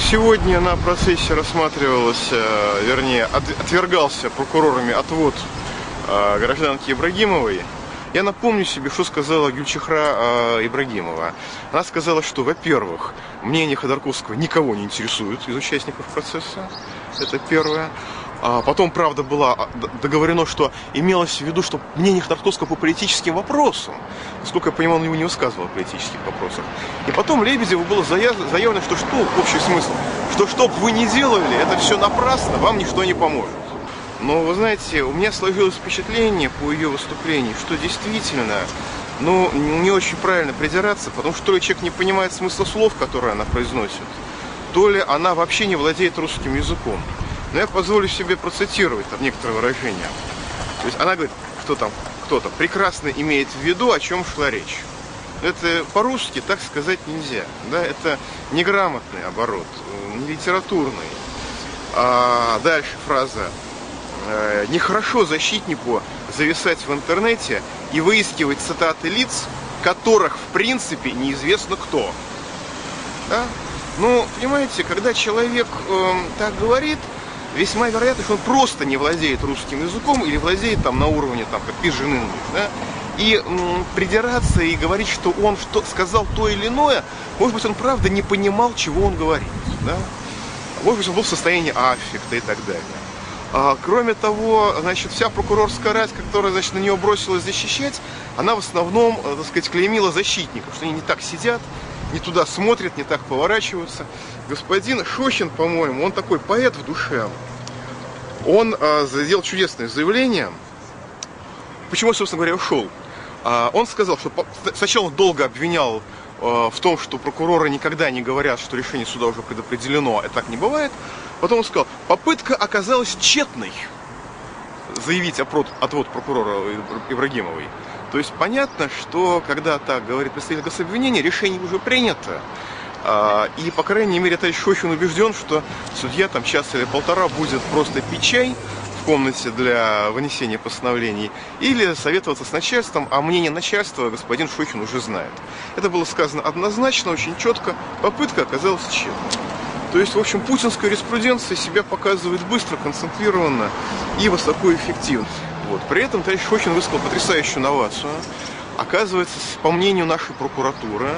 Сегодня на процессе рассматривалось, вернее, отвергался прокурорами отвод гражданки Ибрагимовой. Я напомню себе, что сказала Гюльчихра Ибрагимова. Она сказала, что, во-первых, мнение Ходорковского никого не интересует из участников процесса. Это первое. Потом, правда, было договорено, что имелось в виду, что мнение Ходорковского по политическим вопросам, насколько я понимаю, он его не высказывал о политических вопросах. И потом Лебедеву было заявлено, что общий смысл, что бы вы ни делали, это все напрасно, вам ничто не поможет. Но, вы знаете, у меня сложилось впечатление по ее выступлению, что действительно, не очень правильно придираться, потому что то ли человек не понимает смысла слов, которые она произносит, то ли она вообще не владеет русским языком. Но я позволю себе процитировать там некоторые выражения. То есть она говорит, что там кто-то прекрасно имеет в виду, о чем шла речь. Это по-русски так сказать нельзя. Да? Это неграмотный оборот, не литературный. Дальше фраза. Нехорошо защитнику зависать в интернете и выискивать цитаты лиц, которых в принципе неизвестно кто. Да? Понимаете, когда человек так говорит, весьма вероятно, что он просто не владеет русским языком или владеет там на уровне как pidgin English, да? И придираться и говорить, что он сказал то или иное, может быть, он правда не понимал, чего он говорит, да? Может быть, он был в состоянии аффекта и так далее. Кроме того, вся прокурорская рать, которая, на нее бросилась защищать, она в основном, клеймила защитников, что они не так сидят, не туда смотрят, не так поворачиваются. Господин Шохин, по-моему, он такой поэт в душе. Он сделал чудесное заявление. Почему, собственно говоря, ушел? Он сказал, что сначала он долго обвинял в том, что прокуроры никогда не говорят, что решение суда уже предопределено, и так не бывает. Потом он сказал, попытка оказалась тщетной заявить отвод прокурора Ибрагимовой. То есть понятно, что когда так говорит представитель гособвинения, решение уже принято. И, по крайней мере, товарищ Шохин убежден, что судья там час или полтора будет просто пить чай в комнате для вынесения постановлений или советоваться с начальством, а мнение начальства господин Шохин уже знает. Это было сказано однозначно, очень четко, попытка оказалась тщетной. То есть, в общем, путинская юриспруденция себя показывает быстро, концентрированно и высокоэффективно. При этом товарищ Шохин высказал потрясающую новацию. Оказывается, по мнению нашей прокуратуры,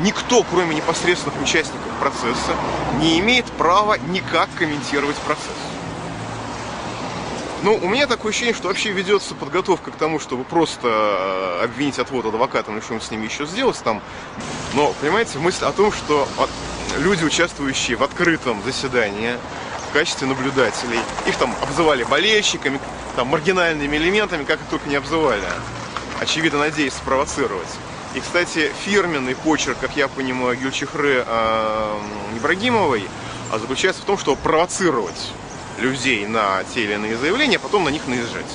никто, кроме непосредственных участников процесса, не имеет права никак комментировать процесс. У меня такое ощущение, что вообще ведется подготовка к тому, чтобы просто обвинить отвод адвокатам и что-нибудь с ними еще сделать там. Но, понимаете, мысль о том, что люди, участвующие в открытом заседании в качестве наблюдателей, их там обзывали болельщиками, маргинальными элементами, как их только не обзывали, очевидно, надеясь спровоцировать. И, кстати, фирменный почерк, как я понимаю, Гюльчихры Ибрагимовой заключается в том, чтобы провоцировать людей на те или иные заявления, а потом на них наезжать.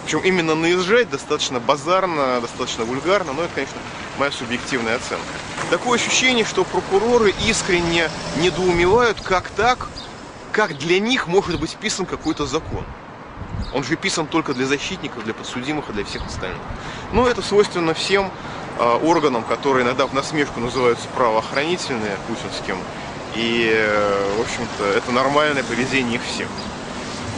Причем именно наезжать достаточно базарно, достаточно вульгарно, но это, конечно, моя субъективная оценка. Такое ощущение, что прокуроры искренне недоумевают, как для них может быть писан какой-то закон. Он же писан только для защитников, для подсудимых и для всех остальных. Но это свойственно всем органам, которые иногда в насмешку называются правоохранительные, путинским. И, в общем-то, это нормальное поведение их всех.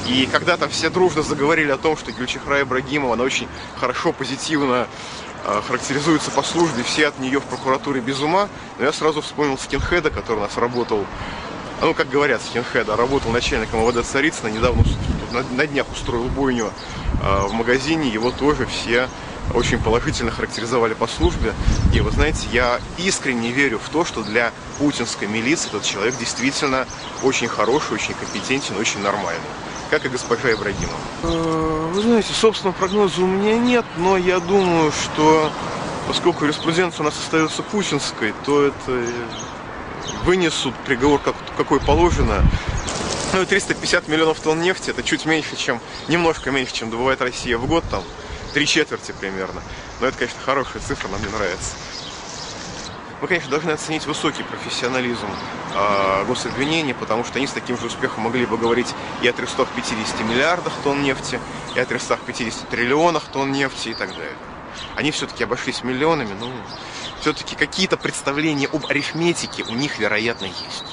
И когда там все дружно заговорили о том, что Гюльчихра Ибрагимова, она очень хорошо, позитивно характеризуется по службе, все от нее в прокуратуре без ума, но я сразу вспомнил скинхеда, который у нас работал, как говорят, скинхеда, работал начальником МВД Царицына, недавно на днях устроил бойню в магазине, его тоже все очень положительно характеризовали по службе. И вы знаете, я искренне верю в то, что для путинской милиции этот человек действительно очень хороший, очень компетентен, очень нормальный. Как и госпожа Ибрагимова. Вы знаете, собственного прогноза у меня нет, но я думаю, что поскольку юриспруденция у нас остается путинской, то это вынесут приговор какой положено. 350 миллионов тонн нефти, это чуть меньше, немножко меньше, чем добывает Россия в год, 3/4 примерно. Но это, конечно, хорошая цифра, нам не нравится. Мы, конечно, должны оценить высокий профессионализм гособвинения, потому что они с таким же успехом могли бы говорить и о 350 миллиардах тонн нефти, и о 350 триллионах тонн нефти и так далее. Они все-таки обошлись миллионами, но все-таки какие-то представления об арифметике у них, вероятно, есть.